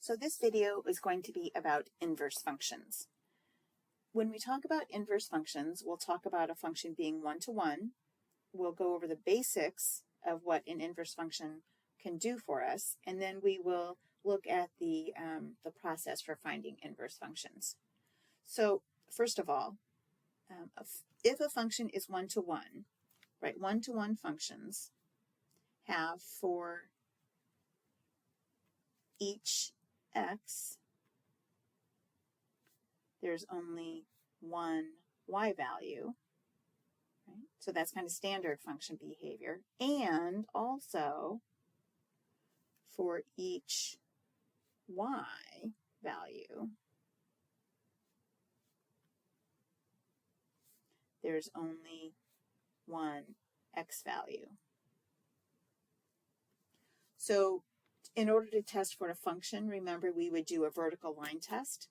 So this video is going to be about inverse functions. When we talk about inverse functions, we'll talk about a function being one-to-one. We'll go over the basics of what an inverse function can do for us, and then we will look at the process for finding inverse functions. So first of all, if a function is one-to-one, right, one-to-one functions have for each x, there's only one y value, right? So that's kind of standard function behavior. And also, for each y value, there's only one x value. So in order to test for a function, remember we would do a vertical line test.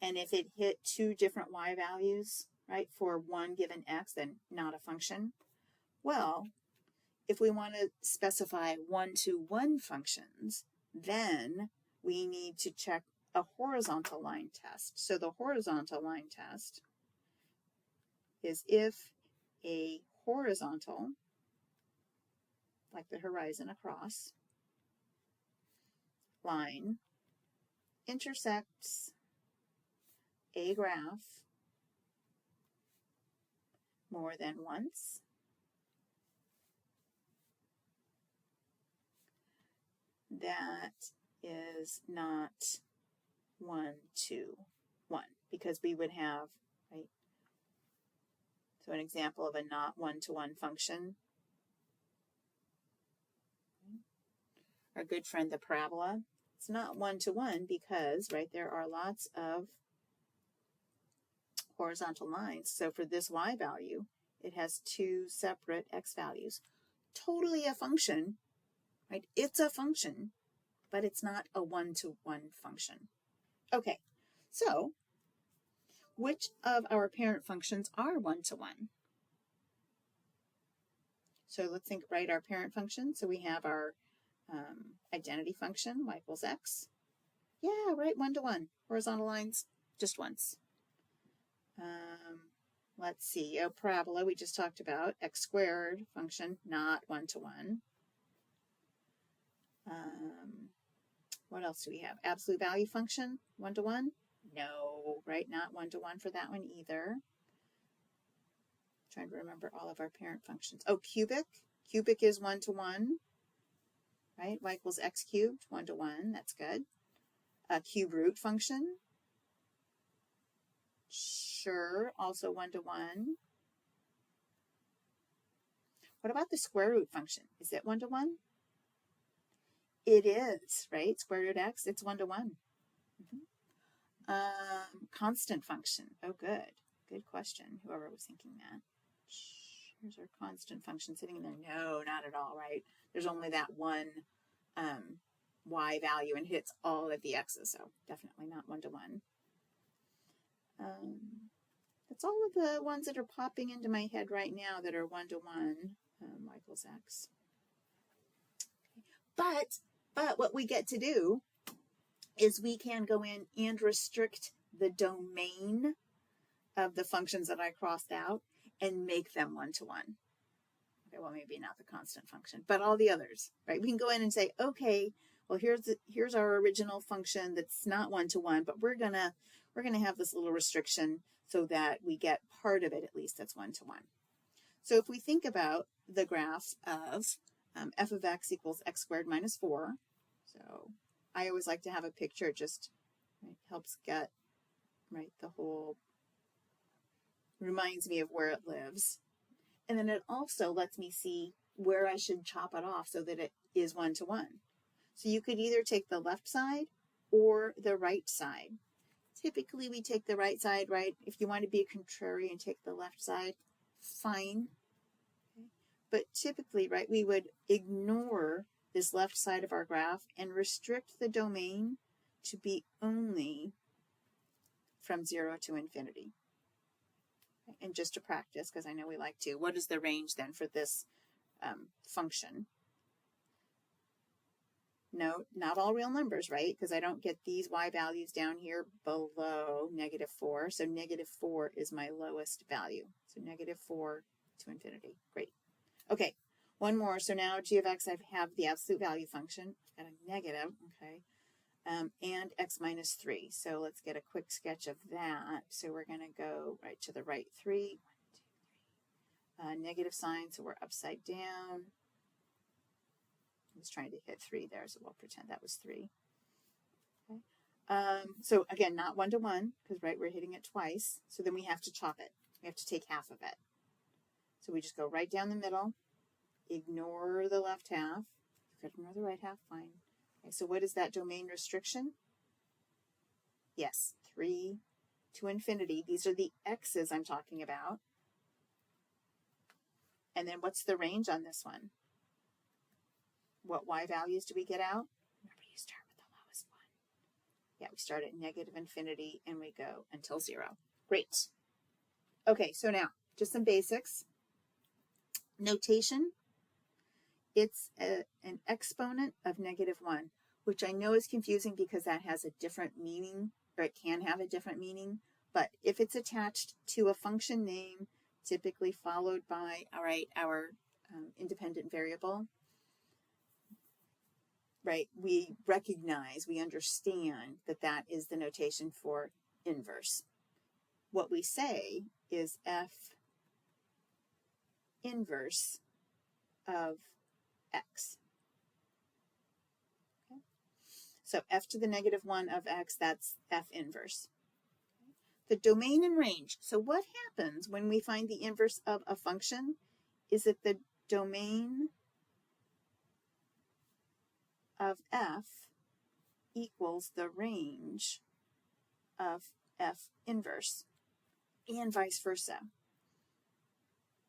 And if it hit two different y values, right, for one given x, then not a function. Well, if we want to specify one-to-one functions, then we need to check a horizontal line test. So the horizontal line test is if a horizontal, like the horizon across, line intersects a graph more than once, that is not one-to-one, because we would have, right, so an example of a not one-to-one function, our good friend the parabola, it's not one-to-one because, right, there are lots of horizontal lines. So for this y value, it has two separate x values. Totally a function, right? It's a function, but it's not a one-to-one function. Okay, so which of our parent functions are one-to-one? So let's think, right, our parent function. So we have our identity function, y equals x. Yeah, right, one-to-one. Horizontal lines, just once. Let's see, a parabola we just talked about, x squared function, not one-to-one. What else do we have? Absolute value function, one-to-one? No, right, not one-to-one for that one either. Trying to remember all of our parent functions. Oh, cubic. Cubic is one-to-one, right? Y equals x cubed, one-to-one, that's good. A cube root function. Sure, also one-to-one. What about the square root function? Is it one-to-one? It is, right? Square root x, it's one-to-one. Constant function. Oh, good. Good question, whoever was thinking that. Here's our constant function sitting in there. No, not at all, right? There's only that one y value and hits all of the x's, so definitely not one-to-one. That's all of the ones that are popping into my head right now that are one-to-one, y equals x. Okay. But what we get to do is we can go in and restrict the domain of the functions that I crossed out and make them one-to-one. Okay, well, maybe not the constant function, but all the others, right? We can go in and say, okay, well, here's our original function that's not one-to-one, but we're gonna have this little restriction so that we get part of it at least that's one-to-one. So if we think about the graph of f of x equals x squared minus 4, so I always like to have a picture, just right, helps get, right, the whole, reminds me of where it lives. And then it also lets me see where I should chop it off so that it is one-to-one. So you could either take the left side or the right side. Typically we take the right side, right? If you want to be a contrarian, take the left side, fine. Okay. But typically, right, we would ignore this left side of our graph and restrict the domain to be only from 0 to infinity. Okay. And just to practice, because I know we like to, what is the range then for this function? No, not all real numbers, right? Because I don't get these y values down here below -4. So -4 is my lowest value. So -4 to infinity. Great. Okay, one more. So now g of x, I have the absolute value function. I've got a negative, okay, and x minus 3. So let's get a quick sketch of that. So we're going to go right to the right 3. Negative sign, so we're upside down. I was trying to hit 3 there, so we'll pretend that was 3. Okay. So again, not 1 to 1, because right, we're hitting it twice. So then we have to chop it. We have to take half of it. So we just go right down the middle, ignore the left half. You could ignore the right half, fine. Okay, so what is that domain restriction? Yes, 3 to infinity. These are the x's I'm talking about. And then what's the range on this one? What y values do we get out? Remember, you start with the lowest one. Yeah, we start at negative infinity and we go until 0. Great. Okay, so now, just some basics. Notation, it's an exponent of -1, which I know is confusing because that has a different meaning, or it can have a different meaning. But if it's attached to a function name, typically followed by, all right, our independent variable, right, we recognize, we understand that that is the notation for inverse. What we say is f inverse of x. Okay. So f to the -1 of x, that's f inverse. The domain and range. So what happens when we find the inverse of a function is that the domain of f equals the range of f inverse, and vice versa.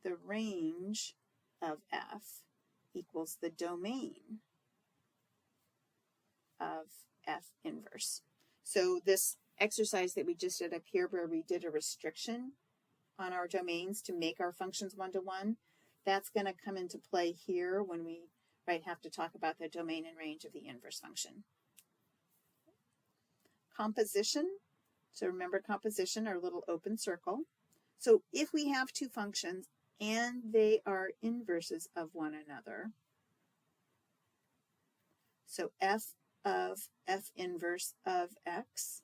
The range of f equals the domain of f inverse. So this exercise that we just did up here, where we did a restriction on our domains to make our functions 1 to 1, that's going to come into play here when we have to talk about the domain and range of the inverse function. Composition. So remember, composition, our little open circle. So if we have two functions and they are inverses of one another, so f of f inverse of x,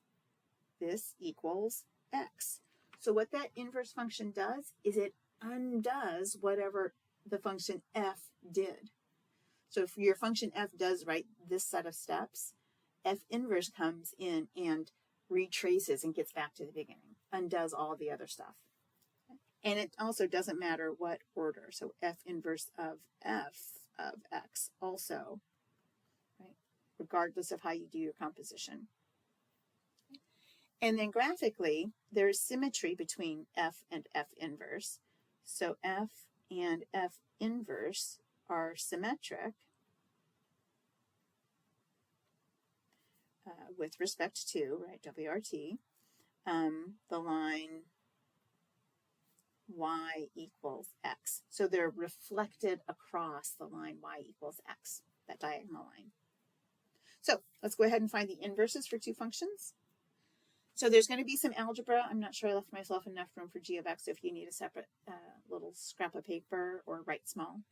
this equals x. So what that inverse function does is it undoes whatever the function f did. So if your function f does this set of steps, f inverse comes in and retraces and gets back to the beginning, undoes all the other stuff. And it also doesn't matter what order. So f inverse of f of x also, right, regardless of how you do your composition. And then graphically, there's symmetry between f and f inverse. So f and f inverse are symmetric with respect to, right, WRT, the line y equals x. So they're reflected across the line y equals x, that diagonal line. So let's go ahead and find the inverses for two functions. So there's going to be some algebra. I'm not sure I left myself enough room for g of x if you need a separate little scrap of paper or write small.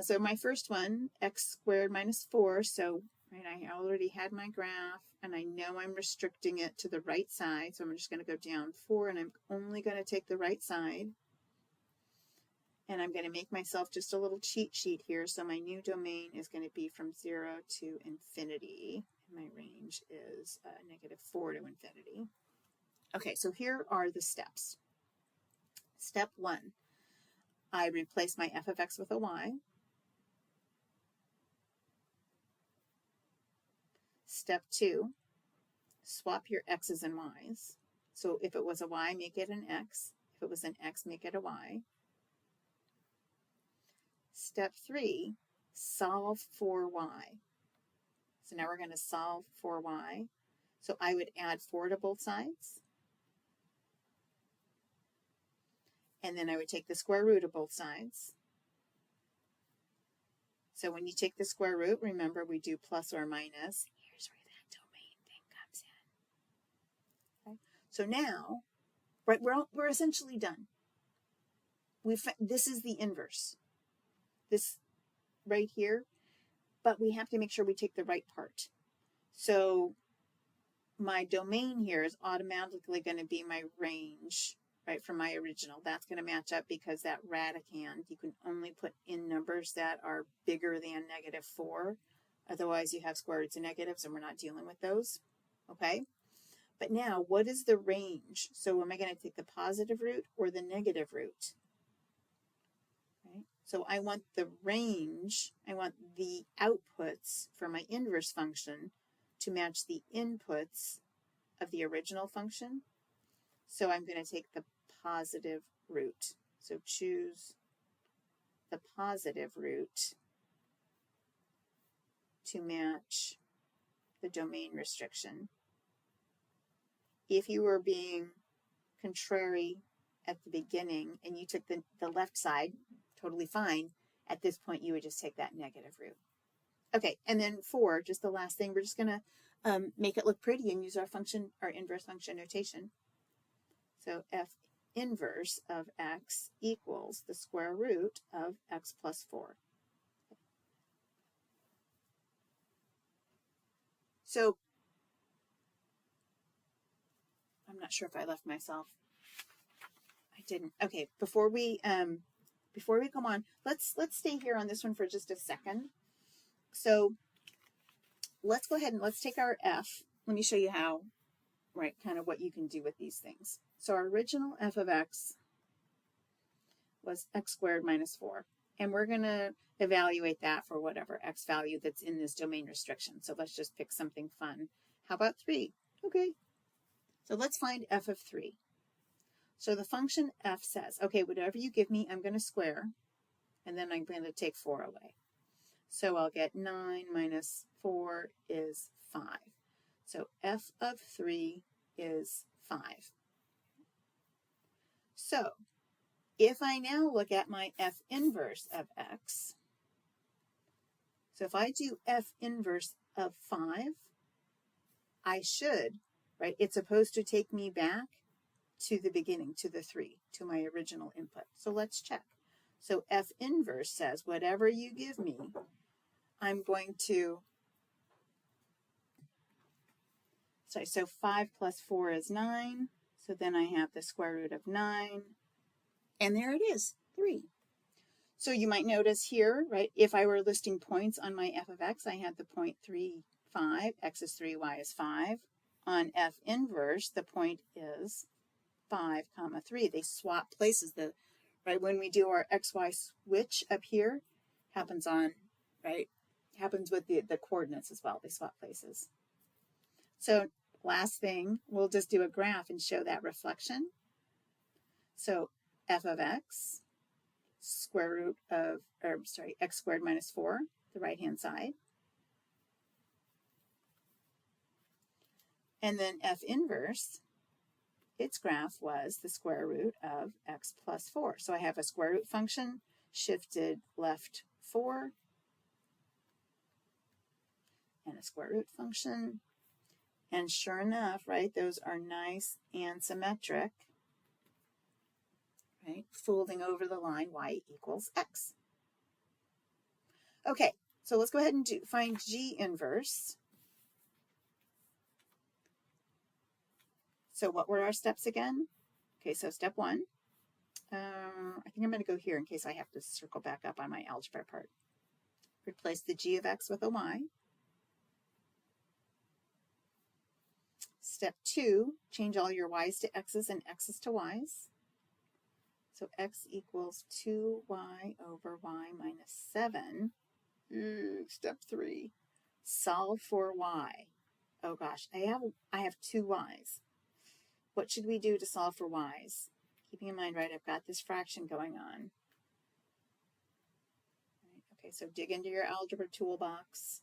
So my first one, x squared minus 4. So I already had my graph, and I know I'm restricting it to the right side. So I'm just going to go down 4, and I'm only going to take the right side. And I'm going to make myself just a little cheat sheet here. So my new domain is going to be from 0 to infinity. My range is -4 to infinity. Okay, so here are the steps. Step 1, I replace my f of x with a y. Step 2, swap your x's and y's. So if it was a y, make it an x. If it was an x, make it a y. Step 3, solve for y. So now we're going to solve for y. So I would add 4 to both sides. And then I would take the square root of both sides. So when you take the square root, remember we do plus or minus. Here's where that domain thing comes in. Okay. So now, right, we're essentially done. This is the inverse. This right here, but we have to make sure we take the right part. So my domain here is automatically going to be my range, right, from my original. That's going to match up because that radicand, you can only put in numbers that are bigger than -4. Otherwise, you have square roots and negatives, and we're not dealing with those, okay? But now, what is the range? So am I going to take the positive root or the negative root? Right? So I want the range, I want the outputs for my inverse function to match the inputs of the original function. So I'm going to take the positive root. So choose the positive root to match the domain restriction. If you were being contrary at the beginning and you took the left side, totally fine. At this point, you would just take that negative root. Okay, and then 4, just the last thing, we're just going to make it look pretty and use our function, our inverse function notation. So f inverse of x equals the square root of x plus 4. So I'm not sure if I left myself. I didn't. Okay, before we come on, let's stay here on this one for just a second. So let's go ahead and let's take our f. Let me show you how, right, kind of what you can do with these things. So our original f of x was x squared minus 4. And we're going to evaluate that for whatever x value that's in this domain restriction. So let's just pick something fun. How about 3? Okay. So let's find f of 3. So the function f says, okay, whatever you give me, I'm going to square. And then I'm going to take 4 away. So I'll get 9 minus 4 is 5. So f of 3 is 5. So if I now look at my f inverse of x, so if I do f inverse of 5, I should, right, it's supposed to take me back to the beginning, to the 3, to my original input. So let's check. So f inverse says, whatever you give me, I'm going to, sorry, so 5 plus 4 is 9. So then I have the square root of 9. And there it is, 3. So you might notice here, right, if I were listing points on my f of x, I had the point 3, 5, x is 3, y is 5. On f inverse, the point is 5, comma 3. They swap places. Right, when we do our xy switch up here, happens on, right, happens with the coordinates as well. They swap places. So last thing, we'll just do a graph and show that reflection. So f of x, square root of, or sorry, x squared minus 4, the right-hand side. And then f inverse, its graph was the square root of x plus 4. So I have a square root function, shifted left 4, and a square root function. And sure enough, right, those are nice and symmetric, right, folding over the line y equals x. Okay, so let's go ahead and find g inverse. So what were our steps again? Okay, so step 1. I think I'm going to go here in case I have to circle back up on my algebra part. Replace the g of x with a y. Step 2, change all your y's to x's and x's to y's. So x equals 2y over y minus 7. Step 3, solve for y. Oh gosh, I have 2 y's. What should we do to solve for y's? Keeping in mind, right, I've got this fraction going on. Okay, so dig into your algebra toolbox.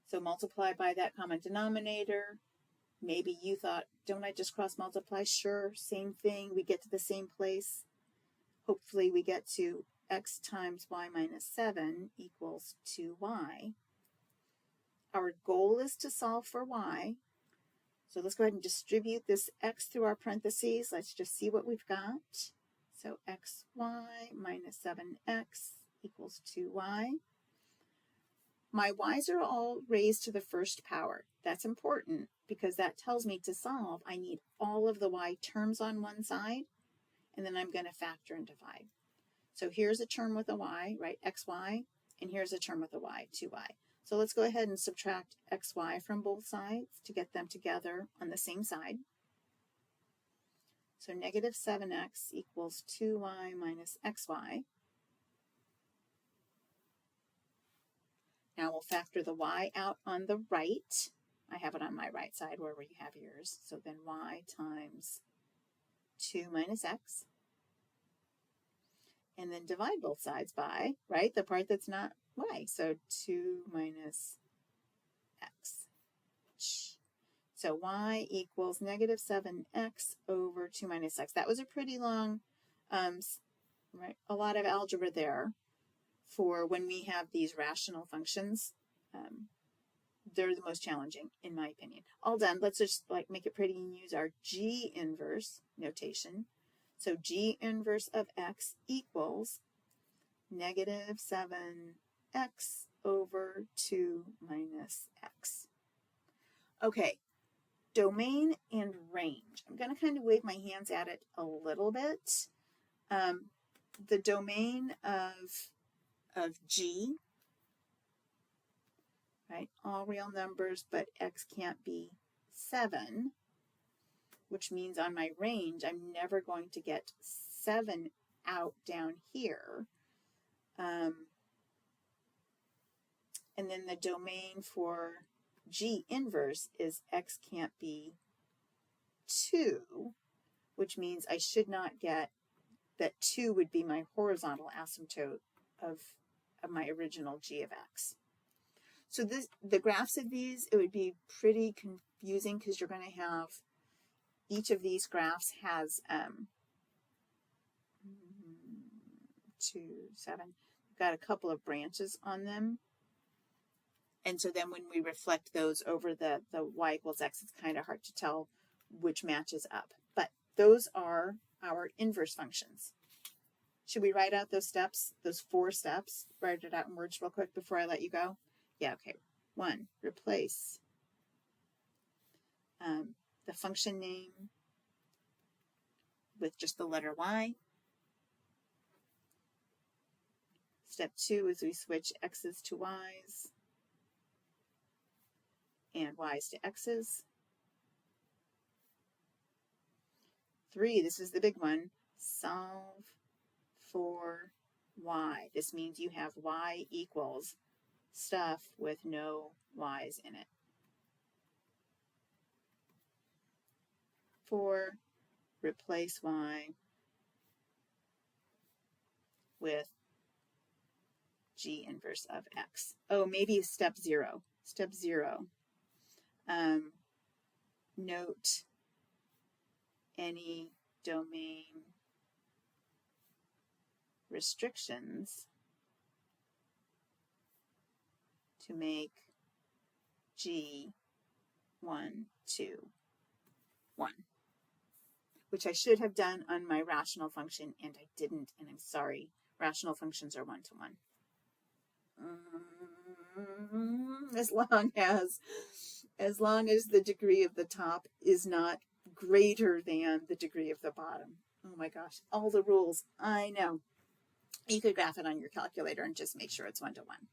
So multiply by that common denominator. Maybe you thought, don't I just cross multiply? Sure, same thing. We get to the same place. Hopefully we get to x times y minus 7 equals 2y. Our goal is to solve for y. So let's go ahead and distribute this x through our parentheses. Let's just see what we've got. So xy minus 7x equals 2y. My y's are all raised to the first power. That's important because that tells me to solve, I need all of the y terms on one side, and then I'm going to factor and divide. So here's a term with a y, right, xy, and here's a term with a y, 2y. So let's go ahead and subtract xy from both sides to get them together on the same side. So negative 7x equals 2y minus xy. Now we'll factor the y out on the right. I have it on my right side wherever you have yours. So then y times 2 minus x. And then divide both sides by, right, the part that's not y. So 2 minus x. So y equals negative 7x over 2 minus x. That was a pretty long, right, a lot of algebra there for when we have these rational functions. They're the most challenging, in my opinion. All done. Let's just like make it pretty and use our G inverse notation. So G inverse of x equals negative 7x over 2 minus x. Okay, domain and range. I'm going to kind of wave my hands at it a little bit. The domain of G, right, all real numbers, but x can't be 7, which means on my range, I'm never going to get 7 out down here. And then the domain for G inverse is x can't be 2, which means I should not get that 2 would be my horizontal asymptote of my original G of x. So the graphs of these, it would be pretty confusing because you're going to have each of these graphs has 2, 7. We've got a couple of branches on them. And so then when we reflect those over the y equals x, it's kind of hard to tell which matches up. But those are our inverse functions. Should we write out those steps, those 4 steps? Write it out in words real quick before I let you go. Yeah, okay. 1, replace the function name with just the letter y. Step 2 is we switch x's to y's and y's to x's. 3, this is the big one, solve for y. This means you have y equals stuff with no y's in it. 4, replace y with G inverse of x. Oh, maybe step 0. Step 0. Note any domain restrictions to make G 1, 2, 1. Which I should have done on my rational function, and I didn't, and I'm sorry. Rational functions are 1 to 1. As long as the degree of the top is not greater than the degree of the bottom. Oh my gosh, all the rules. I know. You could graph it on your calculator and just make sure it's 1 to 1.